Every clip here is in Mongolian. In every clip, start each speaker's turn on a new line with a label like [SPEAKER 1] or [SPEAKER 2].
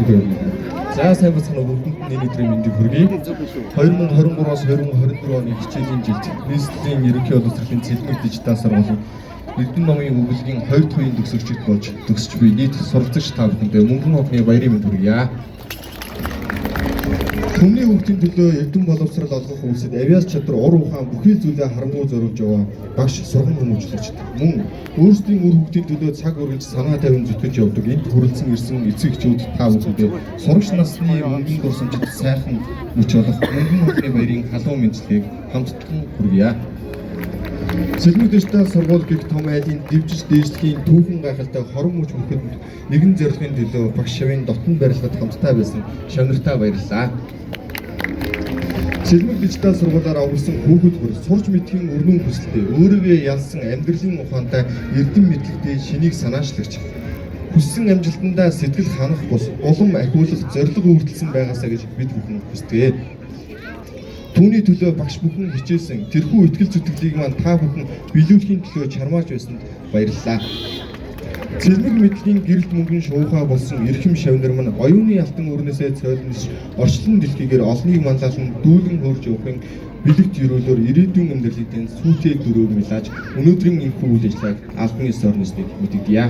[SPEAKER 1] За сайн бацхан бүгдэнд энэ өдрийн мэндийг хүргэе. 2023-аас 2024 оны хичээлийн жилд нийслэлийн ерөнхий боловсролын цэлмэг дижитал сургуулийн Эрдэнэ номын өвлөгийн 2 дахь үеийн төгсөгчд болж төгсч буй нийт суралцагч та бүхэндээ мөнгөн ховны баярын мэнд хүргье. Түмний хүүхдийн төлөө Эрдэнэ боловсрол олгох үйлсэд авиас чадвар ур ухаан бүхий зүйлээ харамгүй зориулж яваа багш сургам хүмүүжлэгч мөн өөрсдийн үр хүүхдийн төлөө цаг үргэлж санаа тавин зүтгэж явдаг энд хүрэлцэн ирсэн эцэг эхчүүд та бүхэндээ сурагч насны мөнгөн дурсамжид сайхан мөч болох мөнгөн ховны баярын халуун мэндчилгээг хамтдаган хүргье. Цэлмэг дижитал сургууль гэх том айлын дэвжиж дээшлэхийн түүхэн гайхалтай хорон мөч бүхэнд нэгэн зорилгын төлөө багш шавын дотн барилгад хамтдаа байсан шавнартаа баярлалаа. Цэлмэг дижитал сургуулиар авсан хүүхэд бүр сурч мэдхийн өрнөн хүсэлтэй өөрийгөө ялсан амьдралын ухаантай эрдэм мэдлэгтэй шинийг санаачлагч хүссэн амжилтандаа сэтгэл ханах бус улам ахиулах зориг үйлдэлсэн байгаасаа гэж бид бүхэн хүсдэг. Түүний төлөө багш бүхэн хичээсэн тэрхүү итгэл зүтгэлийг маань та бүхэн биелүүлэхийн төлөө чармааж байсанд баярлалаа. Цэлмэг мэдлэгийн гэрэлт мөнгөн шуухай болсон эрхэм шавнар маань оюуны алтан өрнөөсөө цойлнос орчлон дэлхийгээр олныг манлайлан дүүлэн хөрж явахын бэлэгт өрөөлөөр ирээдүйн амьдралын сүйтэй дөрөв мэлааж өнөөдрийн энэхүү үйл ажиллагааг албан ёс орносныг мэдэгдэе.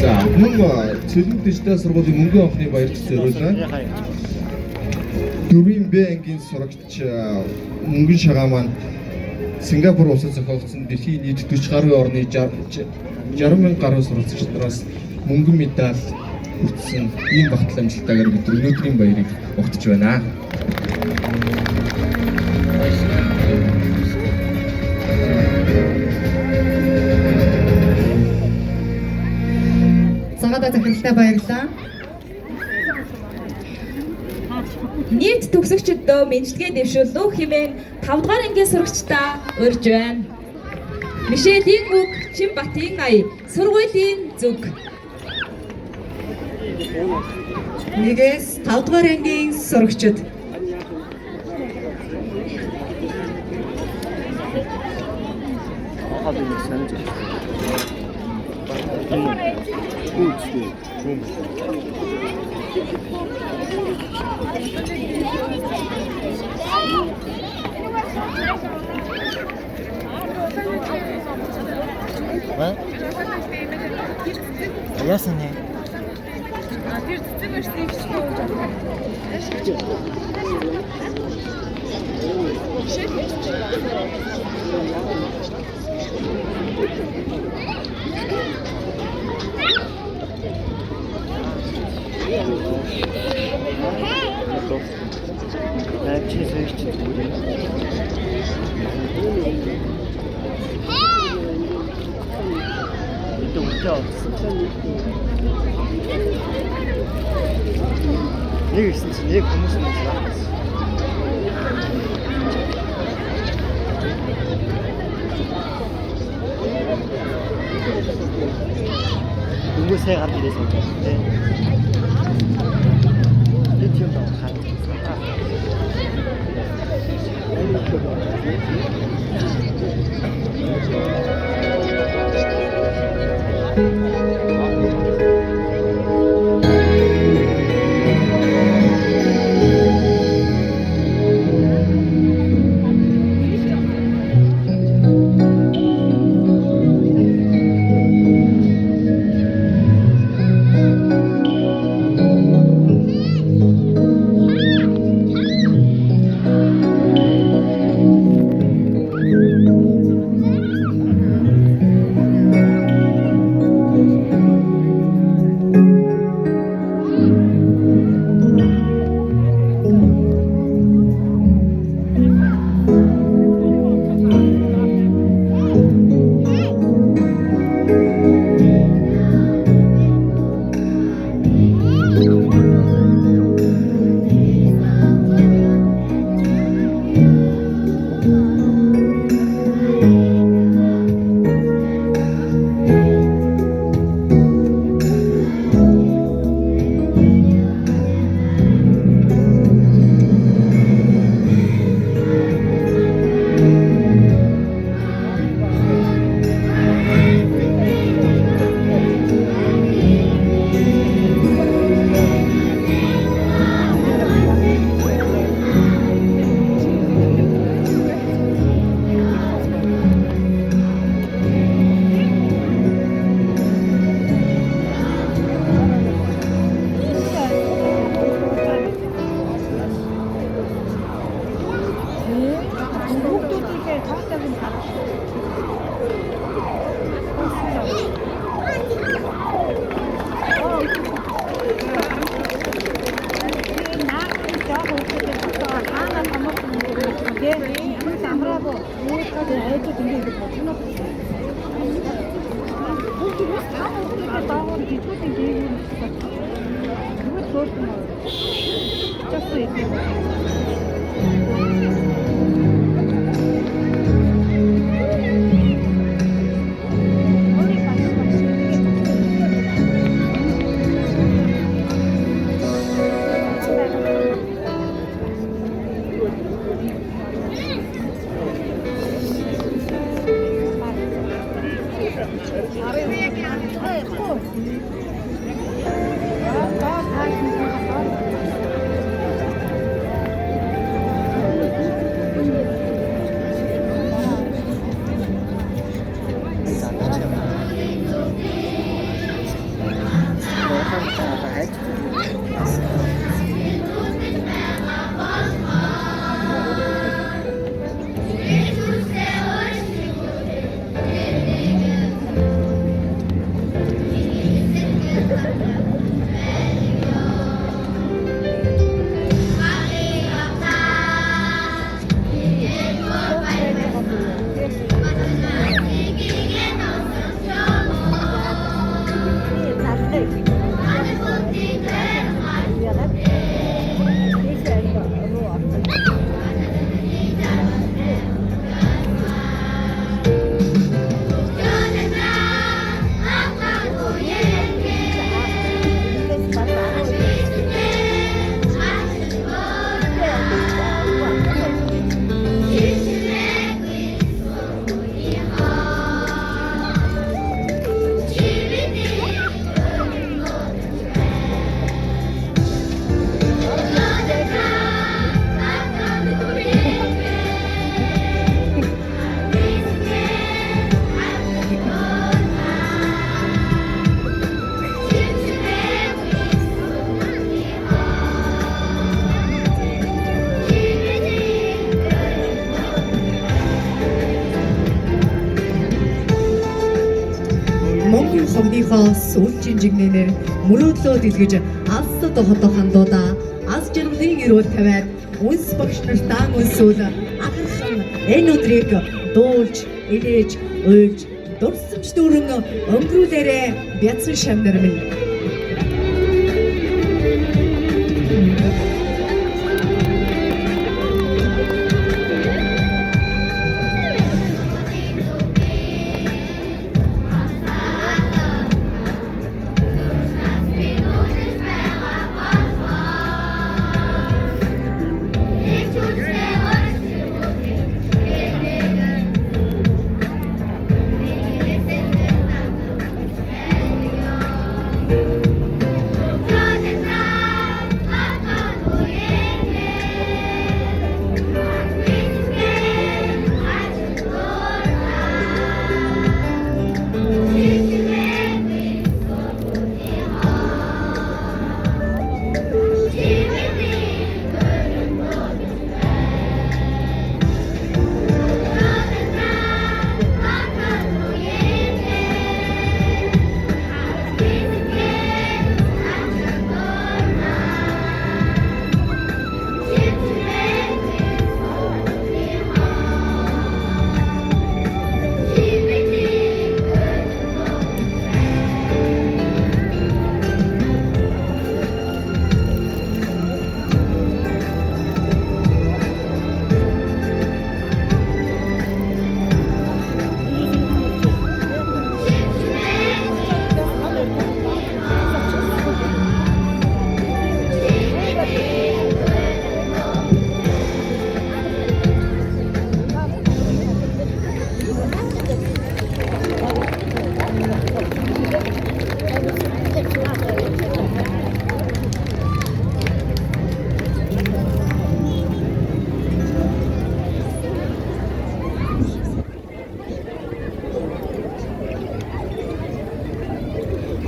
[SPEAKER 1] За мөн Цэлмэг дижитал сургуулийн мөнгөн авахны баярт зориулсан 4-ийн Б ангийн сурагч мөнгөн шагаа маань Сингапур улсад зохиогдсон дэлхийн нийт 40 гаруй орны 60 мянган гаруй суралцагч нараас мөнгөн медаль хүртсэн ийм багтал амжилтаагаар бид өнөөдрийн баярыг огтж байна.
[SPEAKER 2] Цагаатаа захиралтай баярлалаа. Нийт төгсөгчдөө мэдлэгээ дэвшүүлэх хэмээн 5 дугаар ангийн сурагчдаа урьж байна. Мишелийн үг Чимбатын ая сургуулийн зүг. 1-ээс 5 дугаар ангийн сурагчид.
[SPEAKER 3] Яасан нэ?
[SPEAKER 4] Тэр цэцэг өрсөйг чигөө ууж авах.
[SPEAKER 3] Нэг ирсэн чинь яг хүмүүс юм байна. Хүмүүсээ гарч ирсэн юм байна. Бид юм байна.
[SPEAKER 5] Монгол ховныхоо сүүлчийн жигнэнээр мөрөөдлөө дэлгэж алсад хотохон дуудаа аз жаргалын эрүүл тавиад үнс багш нартаа үнсүүл ахарсан энэ өдрийг дуулж, илээж, уйлж, дурсамж дүүрэн өнгөрүүлээрэ бяцхан шамнар минь.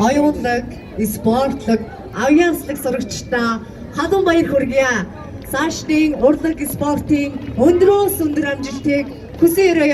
[SPEAKER 5] Оюунлаг, спортлог, авьяаслаг сурагчдаа халуун баяр хүргье. Цаашдын урлаг спортын өндрөөс өндөр амжилтыг хүсээрэй.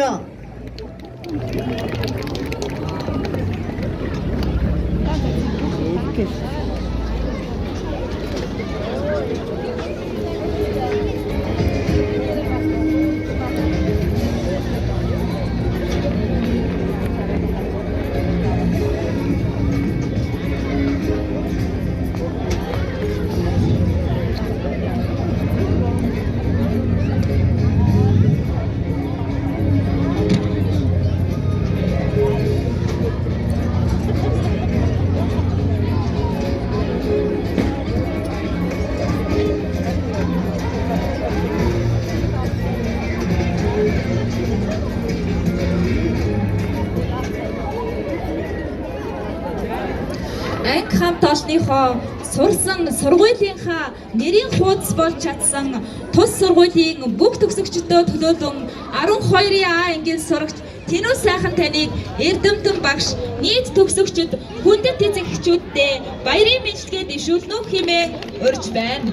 [SPEAKER 2] анги хамт олонныхоо сурсан сургуулийнхаа нэрийн хуудас болж чадсан тус сургуулийн бүх төгсөгчдөө төлөөлөн 12-ийн А ангийн сурагч Тинүү сайхан таныг Эрдэмтэн багш нийт төгсөгчд хүндэт эзэгчүүддээ баярын мэдлэгээ дэвшүүлнө хэмээн урьж байна.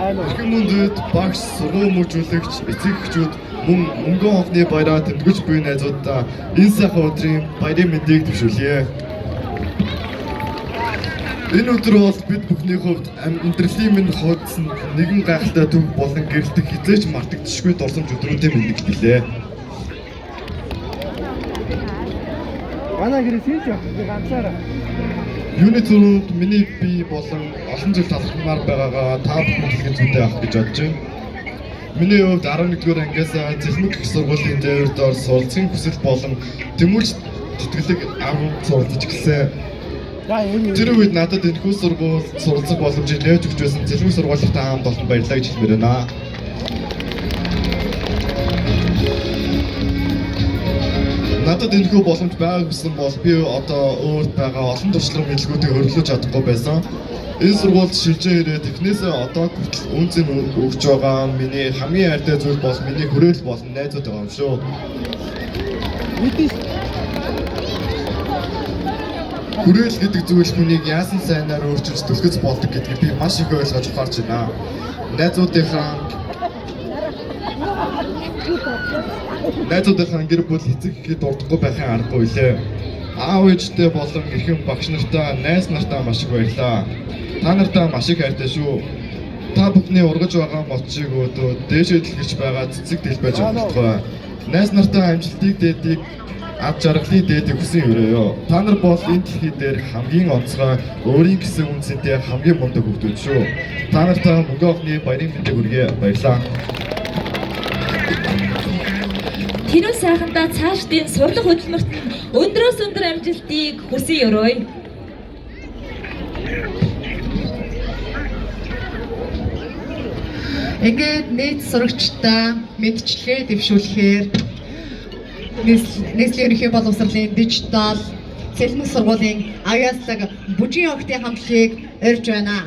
[SPEAKER 1] Эрхэм мөндөд багш, сургууль мөржүүлэгч, эцэгчүүд мөн мөнгөн онхны баяраа тэмдэглэж буй найзуудаа энэ сайхан өдрийн баярын мэндийг төвшүүлье. Энэ өдөр бол бид бүхний хувьд амьдралын минь хуудсан нэгэн гайхалтай төв болон гэрэлтэх хизээч мартагдчихгүй дурсамж өдрүүдийн мэндийг хэлээ.
[SPEAKER 3] Манай гэрээс ч ганцаараа.
[SPEAKER 1] Юуны төрөнд миний бие болон олон жил талхмаар байгаагаа та бүхэн хэлэх зүйтэй авах гэж бодож байна. Миний хувьд 11-р ангиас Цэлмэг их сургуулийн дээвэр доор суралцахын хүсэл болон тэмүүлж тэтгэлэг авах суралцж гэлээ. Тэр үед надад энэхүү сургууль суралцах боломжийг нээж өгч байсан Цэлмэг сургуулийн хамт олон баярлалаа гэж хэлмээр байна. Надад энэхүү боломж байгааг гэсэн бол би одоо өөрт байгаа олон туршлага мэдлэгүүдийг өргөлөж чадахгүй байсан. Энэ сургуульд шилжин ирээд эхнээсээ одоо хүртэл үнцэн өгч байгаа миний хамгийн хайртай зүйл бол миний хүрээлэл болон найзууд байгаа юм шүү. Хүрээлэл гэдэг зүйл хүнийг яасан сайнаар өөрчилж төлгөц болдог гэдгийг би маш их ойлгож ухаарч байна. Найзуудынхаа гэр бүл эцэг ихэд дурдахгүй байхын аргагүй лээ. Аав ээжтэй болон эрхэм багш нартаа, найз нартаа маш их баярлаа. Та нартаа маш их хайртай шүү. Та бүхний ургаж байгаа мотчийг өөдөө дээшээ дэлгэрч байгаа цэцэг дэлбэж өгөхгүй. Найз нартаа амжилтыг дээдийг ад жаргалын дээдийг хүсэн өрөөё. Та нар бол энэ дэлхий дээр хамгийн онцгой, өөрийн гэсэн үнцэнтэй хамгийн мундаг хүүхдүүд шүү. Та нартаа мөнгөн охны баярын мэндийг хүргье. Баярлалаа.
[SPEAKER 2] Тинүү сайхандаа цаашдын сурлах хөдөлмөрт нь өндрөөс өндөр амжилтыг хүсье өрөөе.
[SPEAKER 5] Ингээд нийт сурагчдаа мэдчилгээ дэвшүүлэхээр нийслэлийн ерөнхий боловсролын дижитал Цэлмэг сургуулийн аяаслаг бүжгийн охидын хамтлагийг урьж байна.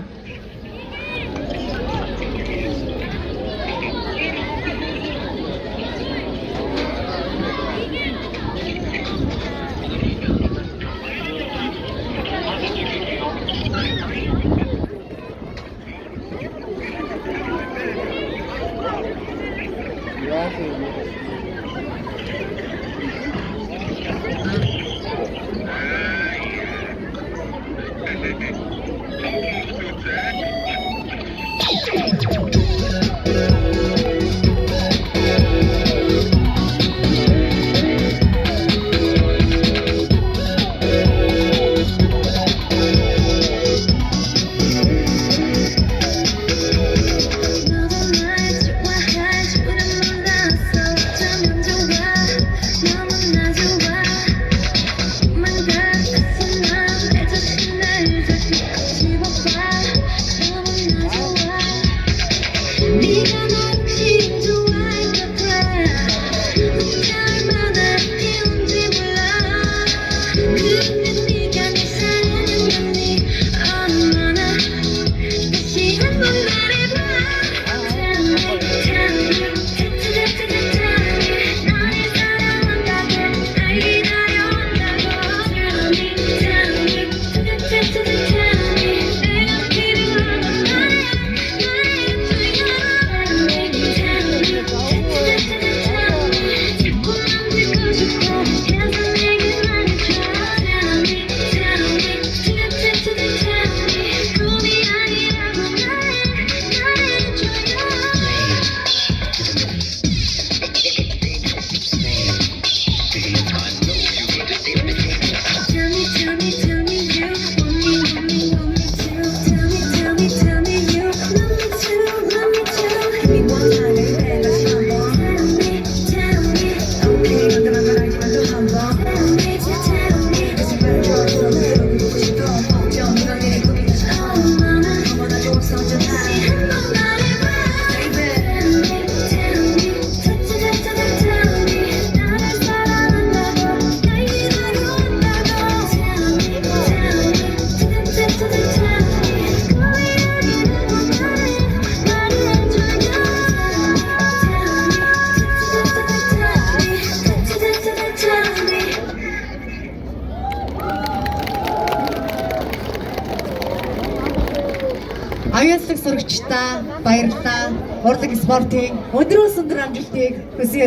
[SPEAKER 5] аюуллаг сурагчдаа баярлалаа. Урлаг спортын өндрөөс өндөр амжилтыг хүсье.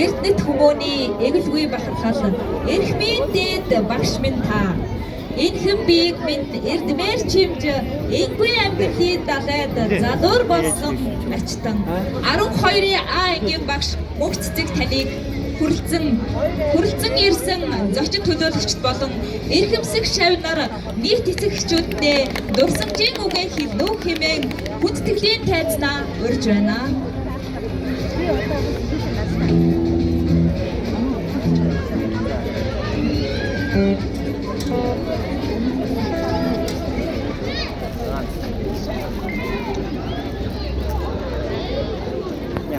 [SPEAKER 2] Эрдэнэт хүмүүний эгэлгүй бахархал эрхмийн дээд багш минь та. Энхэн биег минь эрдмээр чимж энгүй амьдралын далайд залуур болсон ачтан 12-ийн А ангийн багш мөнх цэцэг таныг хүрлцэн ирсэн зочин төлөөлөгчд болон эрхэмсэх шавнаар нийт эцэгчүүддээ дурсамжийн үгээ хэлнүү хэмээн хүндэтгэлийн тайзнаа урьж байна.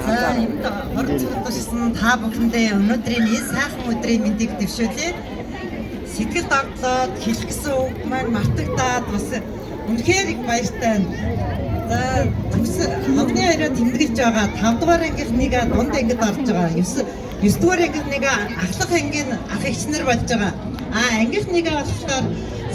[SPEAKER 6] За энд оролцсон та бүхэндээ өнөөдрийн энэ сайхан өдрийн мэндийг дэвшүүлье. Сэтгэл догтлоод хэлэх гэсэн үг маань мартагдаад бас үнэхээр их баяртай байна. За хонхны хоёроо тэмдэглэж байгаа 5 дугаар ангийнхныгаа дунд ангид орж байгаа. 9 дугаар ангийнхныгаа ахлах ангийн ах эгчнэр болж байгаа. Ангийнхныгаа болохоор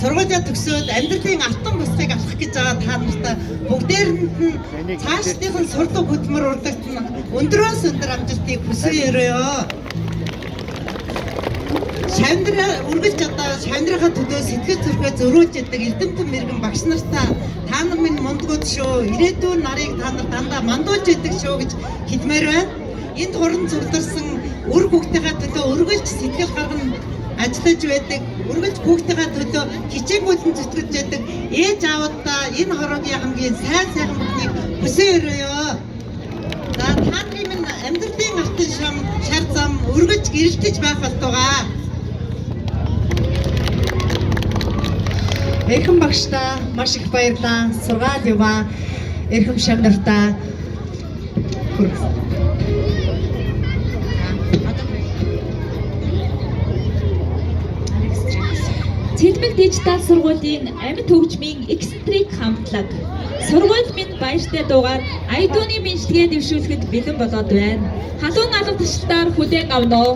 [SPEAKER 6] сургуулиа төгсөөд амьдралын алтан бусгыг авах гэж байгаа та нартай бүгдээрэнд нь цаашдынхын сурдаг хөдөлмөр урлагтан өндрөөс өндөр амжилтыг хүсье. Шавндраа үргэлж одоо шавндрынхаа төлөө сэтгэл зүрхээ зөрүүлж яадаг эрдэмтэн мэрэгэн багш нартаа та нар минь мундгууд шүү. Ирээдүйн нарыг та нар дандаа мандуулж яадаг шүү гэж хэлмээр байна. Энд хуран цугларсан үр хүүхдийнхээ төлөө үргэлж сэтгэл гарган ажиллаж байдаг, үргэлж хүүхдийнхээ төлөө хичээнгүйлэн зүтгэж байдаг ээж аавуудаа энэ хороогийн хамгийн сайн бүхнийг хүсье. За та нарын минь амьдралын алтан шар зам үргэлж гэрэлтэж байх болтугай.
[SPEAKER 5] Эрхэм багштаа маш их баярлалаа. Сургаал яваа эрхэм шавнартаа хүргэсэн.
[SPEAKER 2] Цэлмэг дижитал сургуулийн амьд хөгжмийн экстрик хамтлаг сургууль минь баяртай дуугаар айдууны мэдлэгээ дэвшүүлэхэд бэлэн болоод байна. Халуун алга ташлаар хүлээн авна уу?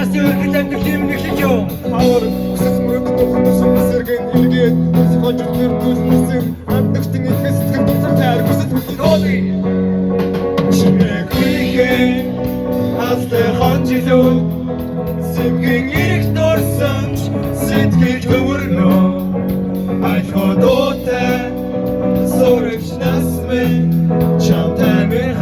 [SPEAKER 3] нас өргөлөнд хэмнэлж юу.
[SPEAKER 1] Хавар өсөс мөрөддөг хүмүүс сэргэн илгээд хожид төрүүлсэн хандагтын итгэс сэтгэл дотор таар хүсэл
[SPEAKER 3] Тооли.
[SPEAKER 1] чимээхээ хастай хонжилоо сэмгэн ирэх дурсан сэтгэл төвөрнөө айходотой сорогч нас минь чамтай минь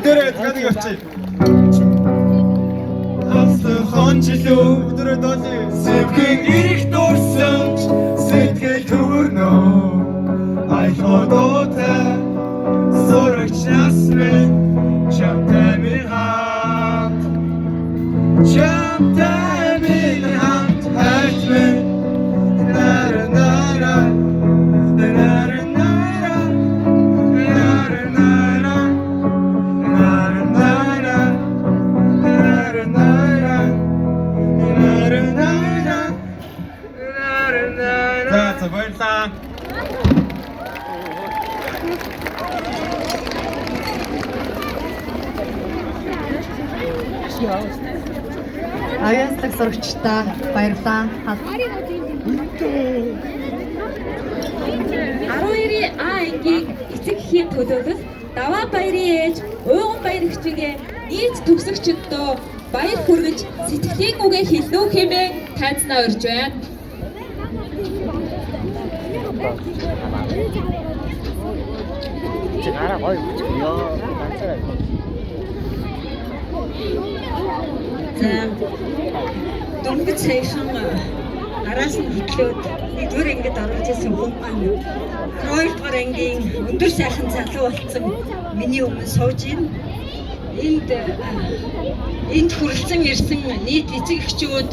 [SPEAKER 1] бүгдээрээ таныг авчи. Хастай хонжилоо өдрөө долоо сэмгэн ирэх дурсан сэтгэл төвөрнөө айходотой сорогч нас минь чамтай минь хамт хайж минь нара нара нара нара За баярлалаа.
[SPEAKER 5] Авьяаслаг сурагчдаа баярлалаа.
[SPEAKER 2] 12-ийн А ангийн эцэг эхийн төлөөлөл Даваа баярын ээж Уйган баяр эгчигээ нийт төгсөгчдөө баяр хүргэж сэтгэлийн үгээ хэлнүү хэмээн тайзнаа урьж байна.
[SPEAKER 3] Чигаараа гоё өчгөө. Ганцаараа.
[SPEAKER 6] За дөнгөж саяхан араас нь хөтлөөд нэгдүгээр ангид орж ирсэн хүмүүс маань 2 дугаар ангийн өндөр сайхан залуу болсон миний өмнө сууж байна. Энд хүрэлцэн ирсэн нийт эцэг эхчүүд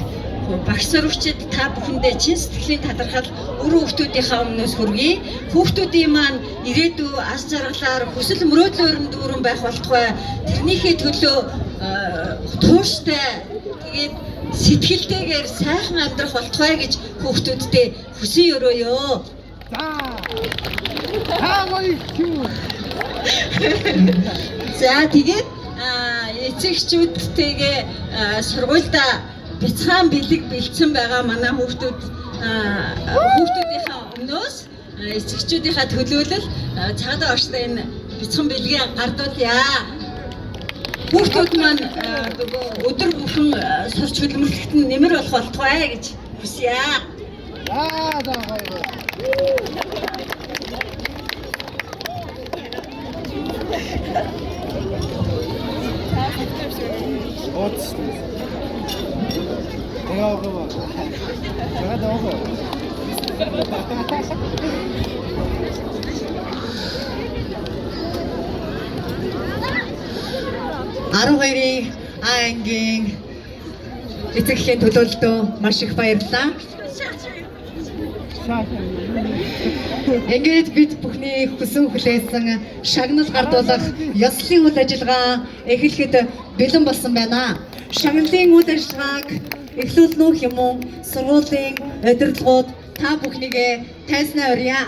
[SPEAKER 6] багш сурагчид та бүхэндээ чин сэтгэлийн талархал өрөө хүүхдүүдийнхаа өмнөөс хүргэе. Хүүхдүүдийн маань ирээдүй аз жаргалаар хүсэл мөрөөдлөөр дүүрэн байх болтугай тэрнийхээ төлөө тууштай тэгээд сэтгэлтэйгээр сайхан амьдрах болтугай гэж хүүхдүүдтэй хүсэн өрөөё. За тэгээд эцэгчүүдтэйгээ сургуультай бяцхан бэлэг бэлдсэн байгаа манай хүүхдүүдийнхаа өмнөөс эцэгчүүдийнхаа төлөөлөл цаадаа орштой энэ бяцхан бэлгээ гардуулъя. Хүүхдүүд маань өдөр бүхэн сурч хөдөлмөрлөхөд нь нэмэр болох болтугай гэж хүсье.
[SPEAKER 5] Арвхоёрын А ангийн эцэг эхийн төлөөлөлтөө маш их баярлалаа. Ингээд бид бүхний хүсэн хүлээсэн шагнал гардуулах ёслолын үйл ажиллагаа эхлэхэд бэлэн болсон байна. Шагналын үйл ажиллагааг эхлүүлнөх юм уу? Сургуулийн удирдлагууд та бүхнийгээ тайзнаа урья.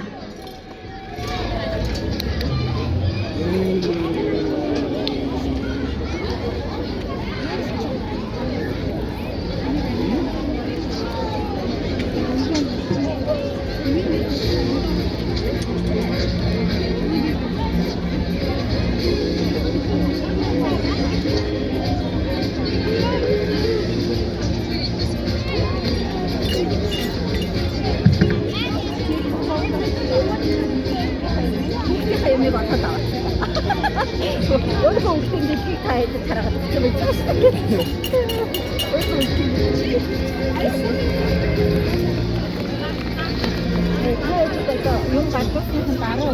[SPEAKER 4] Yung kantos na sa taro.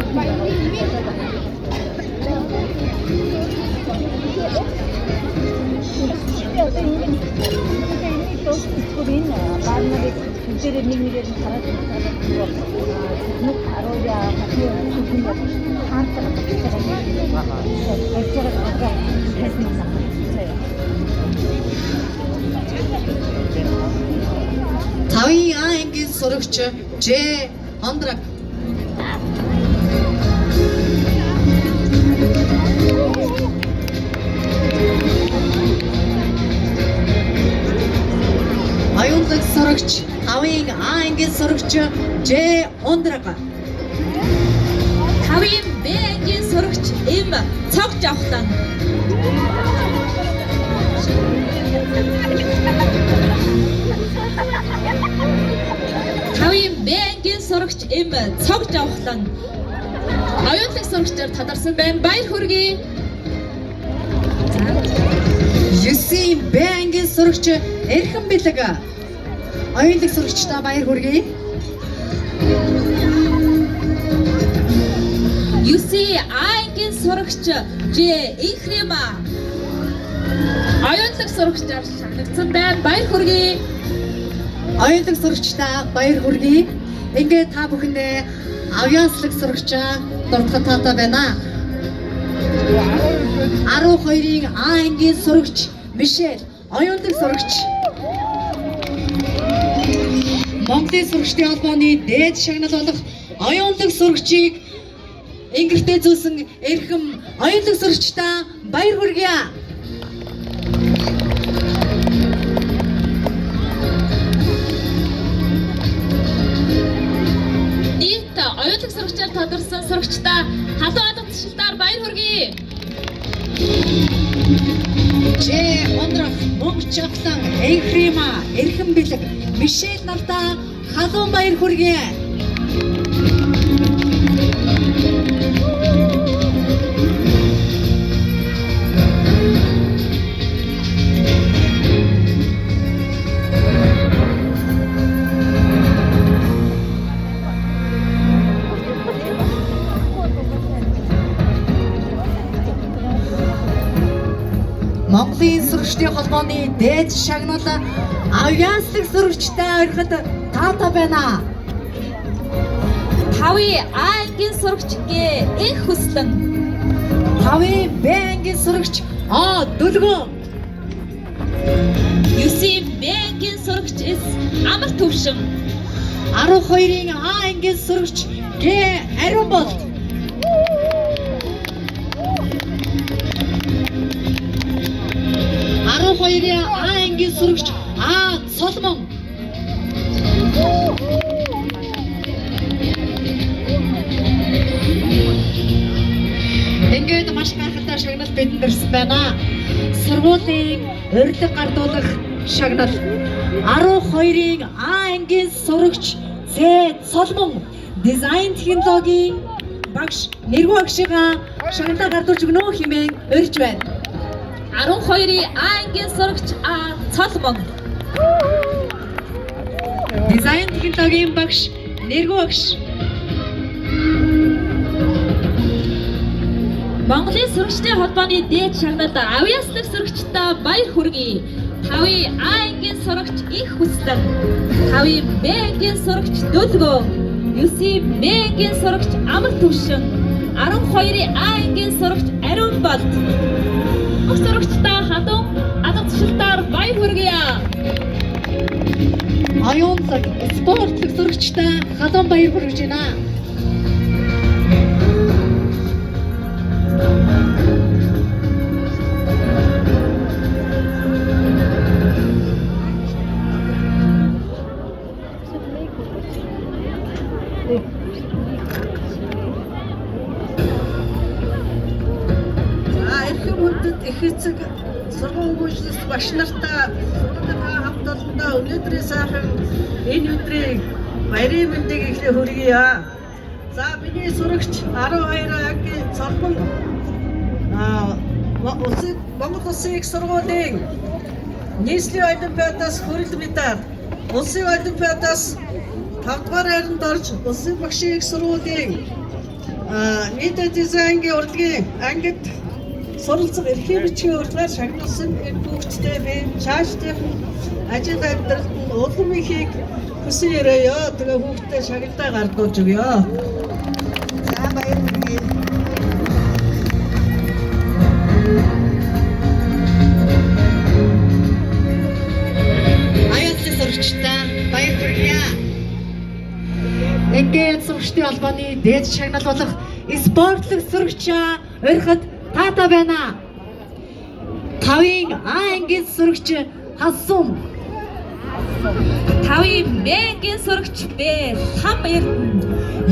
[SPEAKER 4] Ito, ito rin. Paano na rin, hindi rin nila ng sarap. Nuk taro ya, kasi yung harta na
[SPEAKER 5] Тавын А ангийн сурагч Ж Ондраг. Аюуллаг сурагч тавын А ангийн сурагч Ж Ондраг.
[SPEAKER 2] Тавын Б ангийн сурагч М цогж авахтан. Тавын Б ангийн сурагч М цогж авахтан. Оюутлаг сурагчдаар тадарсан байна. Баяр хүргэе.
[SPEAKER 5] 9-ийн Б ангийн сурагч Эрхэн Бэлэг. Оюуллаг сурагчдаа баяр хүргэе.
[SPEAKER 2] 9-ийн А ангийн сурагч Ж Инхрима. Оюутлаг сурагчдаар шагнагдсан байна. Баяр хүргэе.
[SPEAKER 5] Оюуллаг сурагчдаа баяр хүргэе. Ингээд та бүхэндээ авьяаслаг сурагчаа дуртахад таатай байна. 12-ийн А ангийн сурагч Мишель, оюуллаг сурагч. Монголын сурагчдын холбооны дээд шагнал болох оюуллаг сурагчийг ингэртээ зүүсэн Эрхэм оюуллаг сурагчдаа баяр хүргэе.
[SPEAKER 2] Оюутлаг сурагчаар тодорсон сурагчдаа халуун алга тушаалтаар баяр хүргэе.
[SPEAKER 5] Ж Ондрах, Монч Ахлан, Энхрима, Эрхэн Бэлэг, Мишель нартаа халуун баяр хүргэе. Монголын сурагчдын холбооны дээд шагнал авьяаслаг сурагчтай орхид таатай байна.
[SPEAKER 2] 5-ийн А ангийн сурагч Г Их Хүслэн.
[SPEAKER 5] 5-ийн Б ангийн сурагч А Дүлгөө.
[SPEAKER 2] 9-ийн Б ангийн сурагч С Амар Төвшин.
[SPEAKER 5] 12-ийн А ангийн сурагч Г Ариунболт. 12-ийн А ангийн сурагч А Соломон. Ингээд маш гайхалтай шагнал бидэнд ирсэн байна. Сургуулийн урилга гардуулах шагнал 12-ийн А ангийн сурагч З Соломон дизайн технологийн багш нэргүй багшигаа шагналаа гардуулж өгнө хэмээн урьж байна.
[SPEAKER 2] 12-ийн А ангийн сурагч А Соломон.
[SPEAKER 5] Дизайн технологийн багш нэргүй багш.
[SPEAKER 2] Монголын сурагчдын холбооны дээд шагналд авьяаслаг сурагчдаа баяр хүргэе. 5-ийн А ангийн сурагч Их Хүслэн. 5-ийн Б ангийн сурагч Дүлгөө. 9-ийн Б ангийн сурагч Амар Төвшин. 12-ийн А ангийн сурагч Ариунболт. Сурагчдаа халуун алга тушаалтаар баяр хүргэе.
[SPEAKER 5] Оюунлаг спортлог сурагчдаа халуун баяр хүргэж байна.
[SPEAKER 6] Эрхэм хүндэт их эцэг сургууль хөгжлөлт багш нартаа сургуулийн хамт олондоо өнөөдрийн сайхан энэ өдрийг баярын мэндийг эхлээ хүргье. За миний сурагч 12 ангийн Соломон Монгол Улсын их сургуулийн нийслэлийн олимпиадаас хүрэл медаль, улсын олимпиадаас
[SPEAKER 7] 5 дугаар хайранд орж улсын багшийн их сургуулийн нийт дизайнгийн урлагийн ангид суралцах эрхийн бичгийн урлагаар шагнуулсан энэ хүүхдтэй би цаашдын ажил амьдралд нь улам ихийг хүсэн өрөөё. Тэгээ хүүхдтэй шагналаа гардуулж өгье.
[SPEAKER 6] За баяр хүргэе.
[SPEAKER 5] Аюултай сурагчдаа баяр хүргье. Ингээд сурагчдын албаны дээд шагнал болох спортлог сурагчаа өрхөд таата байна. 5-ын А ангийн сурагч Хасум.
[SPEAKER 2] 5-ын Б ангийн сурагч Б Лам Эрдэнэ.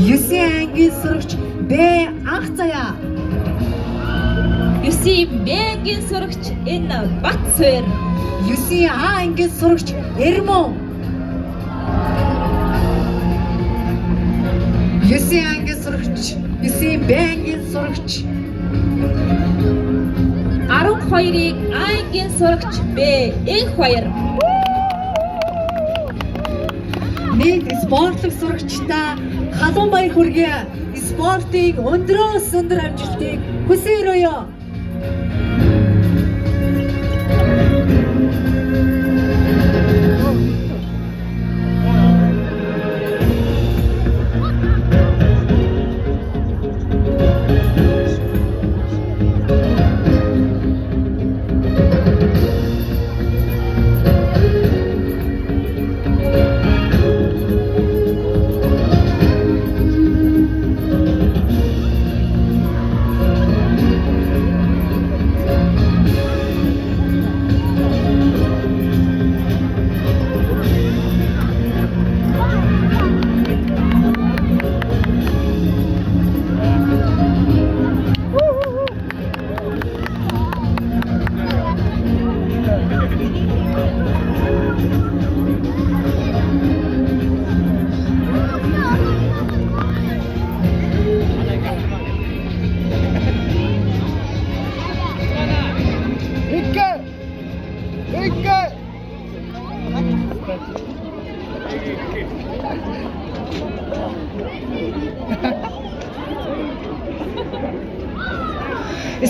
[SPEAKER 5] 9-ын ангийн сурагч Б Анх Заяа.
[SPEAKER 2] 9-ийн Б ангийн сурагч энэ Батсвэр.
[SPEAKER 5] 9-ийн А ангийн сурагч Эрмөн. 9-ийн ангийн сурагч, 9-ийн Б ангийн сурагч
[SPEAKER 2] 12-ыг А ангийн сурагч Б Энх баяр.
[SPEAKER 5] Нэг спортлог сурагчдаа халуун баяр хүргэе. Спортын өндрөөс өндөр амжилтыг хүсээрөөё.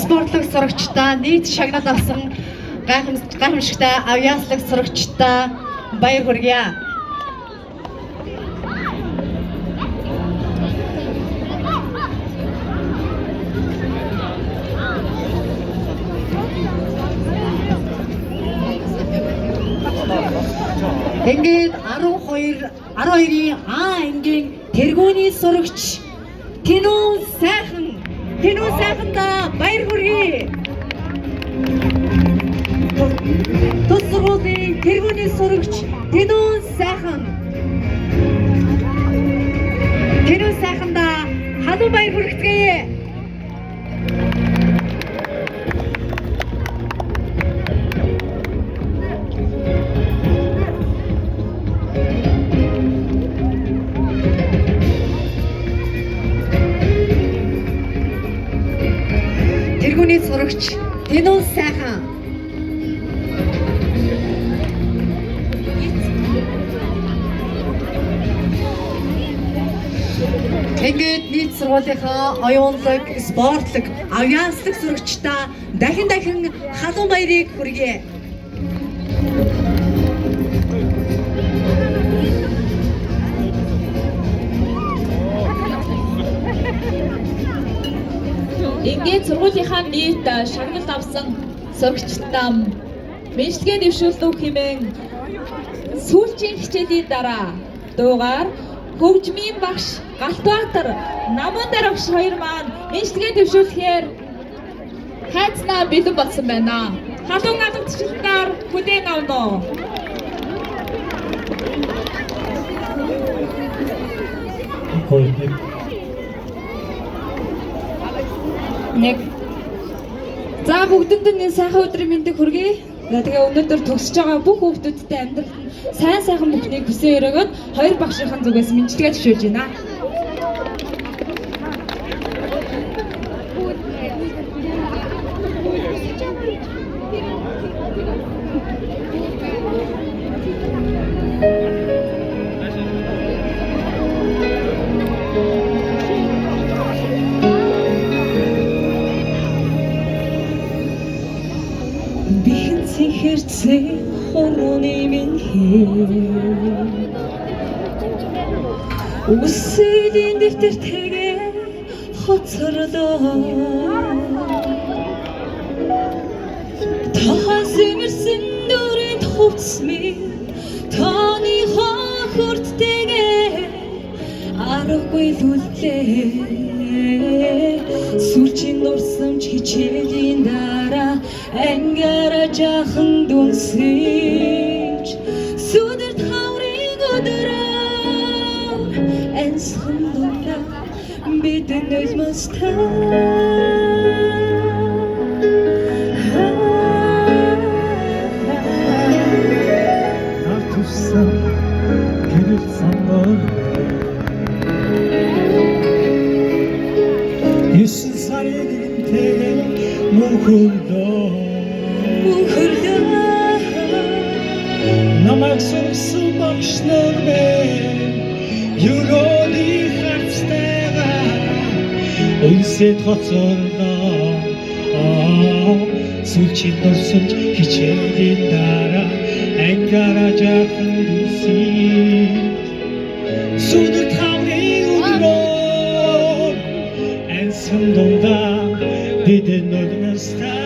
[SPEAKER 5] Спортлог сурагчдаа нийт шагнал авсан гайхамшигтай авьяаслаг сурагчдаа баяр хүргье. Ингээд 12-ийн А ангийн тэргүүний сурагч Тэнүү сайхандаа баяр хүргэе. Тус сургуулийн тэргүүний сурагч Тэнүү сайхандаа халуун баяр хүргэцгээе. Тэргүүний сурагч Тэнүү сайхан. Ингээд нийт сургуулийнхаа оюунлаг, спортлог, авьяаслаг сурагчдаа дахин халуун баярыг хүргэе.
[SPEAKER 2] Ингээд сургуулийнхаа нийт шагналд авсан сурагчдаа мэдлэгээ дэвшүүлдэг хэмээн сүүлчийн хичээлийн дараа дуугаар хөгжмийн багш Галтбаатар Намандар багш хоёр маань мэдлэгээ дэвшүүлэхээр хайцнаа бэлэн болсон байна. Халуун алгадчлалаар хүлээн авно. Нэг за бүгдэнд нь сайхан өдрийн мэндийг хүргэе. Тэгээ өнөөдөр төгсөж байгаа бүх хүүхдүүдтэй амьдралд сайхан бүхнийг хүсэн өрөөгөөд хоёр багшийн зүгээс мэдлэгээ төвшүүлж байна.
[SPEAKER 8] хэрцээ хорооны минь үсэлийн дэвтэртэйгээ хоцорлоо Тахан сэмэрсэн дөрөнд хувцсми Таны хохордтэйгээ аргагүй лүлээ Сүлжин нурсамж хичээлийн дараа Ангара жахан дүнсэж Сүдэр таврыг өдрөө Энсхэн дундаа бидэн өлмөстэй
[SPEAKER 3] Артусан гэрэл сангар Юсын сарын нэгэнтэйгээ мөнхөрлөө Намайг сурсан багш нар минь Юроны харцтайгаа Үнсэд хоцорлоо Сүлжин дурсамж хичээлийн дараа Ангара жахан дүнсэж Сүдэр таврын өдрөө Энсэн дундаа бидэн өлмөстэй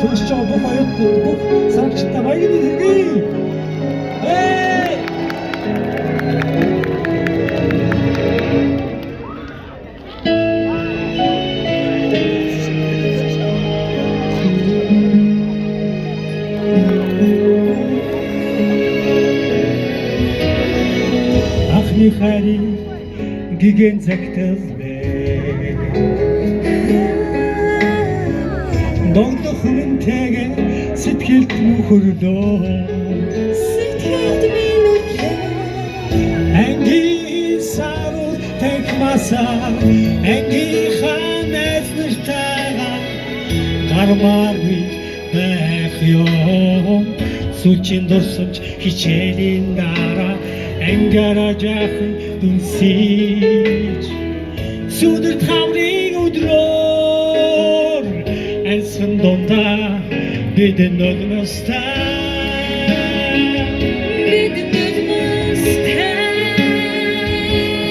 [SPEAKER 3] Төгсч байгаа бүх оюутнууд бүх сарчтай баярын хүргэе. Ахны харин гигэн загталбэ Дондох хүнтэйгээ сэтгэлд мөхөрлөө
[SPEAKER 8] Сэтгэлд минь үлээ
[SPEAKER 3] Ангийн сарууд тагмасаа Ангийнхаа найз нартайгаа Гармааргүй байх ёо Сүлжин дурсамж хичээлийн дараа Ангара жахан дүнсэж Сүдэр таврын өдрөө Энсэн дундаа бидэн өлмөстэй
[SPEAKER 8] Бидэн өлмөстэй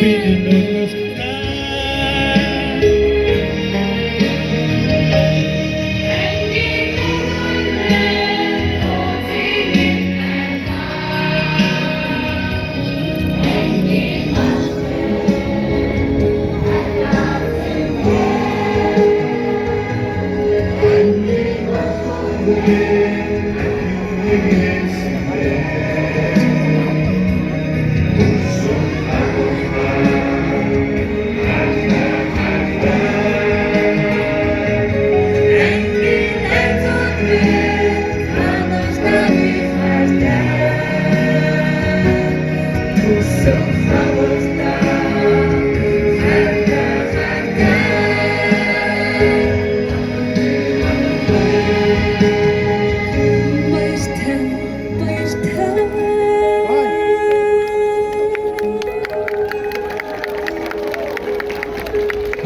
[SPEAKER 3] Бидэн өлмөстэй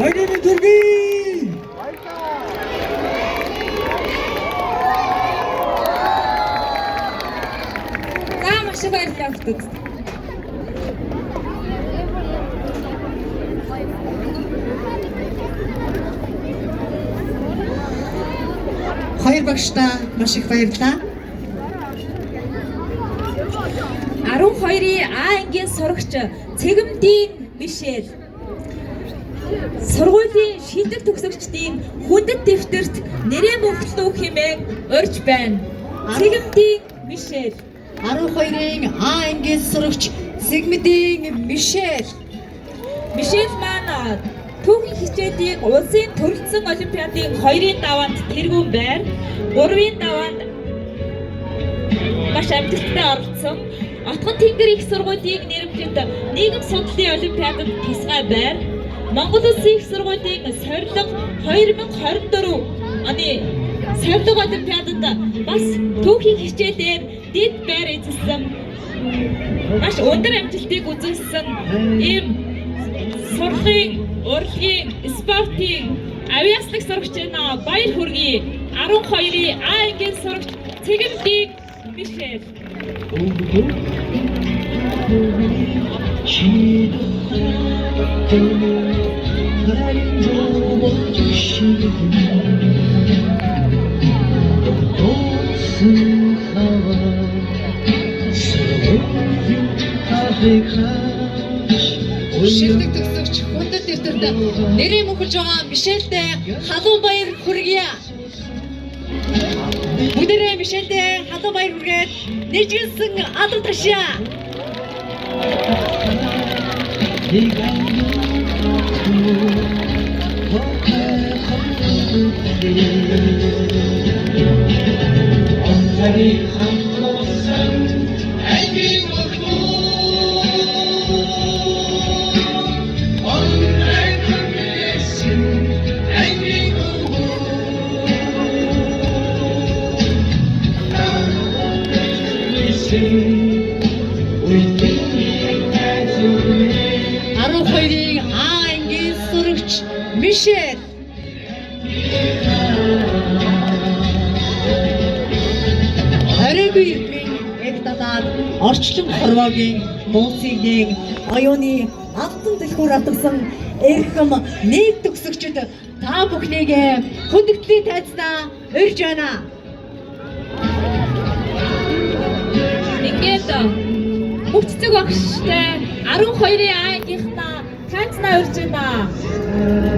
[SPEAKER 3] Баярын түргий!
[SPEAKER 2] За маш их баярлалаа бүгд.
[SPEAKER 5] Хоёр багштаа маш их баярлалаа.
[SPEAKER 2] 12-ийн А ангийн сурагч Цэгэмдийн Мишель сургуулийн шилдэг төгсөгчдийн хүндэт дэвтэрт нэрээ мөнхлөө хэмээн урьж байна. Цэгэмдийн Мишель
[SPEAKER 5] 12-ийн А ангийн сурагч Цэгэмдийн Мишель
[SPEAKER 2] маань түүхийн хичээлийн улсын төрөлцсөн олимпиадын 2-ын даваанд тэргүүн байр, 3-ын даваанд маш амжилттай оролцсон. Отгон тэнгэр их сургуулийн нэрвэжид нийгэм судлалын олимпиадад тусгай байр, Монгол Улсын их сургуулийн сорилго 2024 оны Савлаг олимпиадад бас түүхийн хичээлээр дэд байр эзэлсэн маш өндөр амжилтыг үзүүлсэн ийм сургын, урлагийн, спортын авиаслаг сурагч баяр хүргэе. 12-ийн А ангийн сурагч Цэгэмдийн Мишель.
[SPEAKER 5] Шилдэг төгсөгч хүндэт дэвтэрд нэрийн мөхөлж байгаа Мишельтэй халуун баяр хүргье. Бүгдээрээ Мишельтэй халуун баяр хүргээд нэжгэлсэн алдар ташаа. Арухойрын А ангийн сурагч Мишель. Хараагүй эх татаад орчлон хорвоогийн муусигныг оюуны алтан дэлхүүр атгсан эрхэм нэг төгсөгчд та бүхнийг хүндэтлийн тайзнаа урьж байна.
[SPEAKER 2] Ингээд бүх цэцэг багштай 12-ийн А ангийнхнаа тайзнаа урьж байна.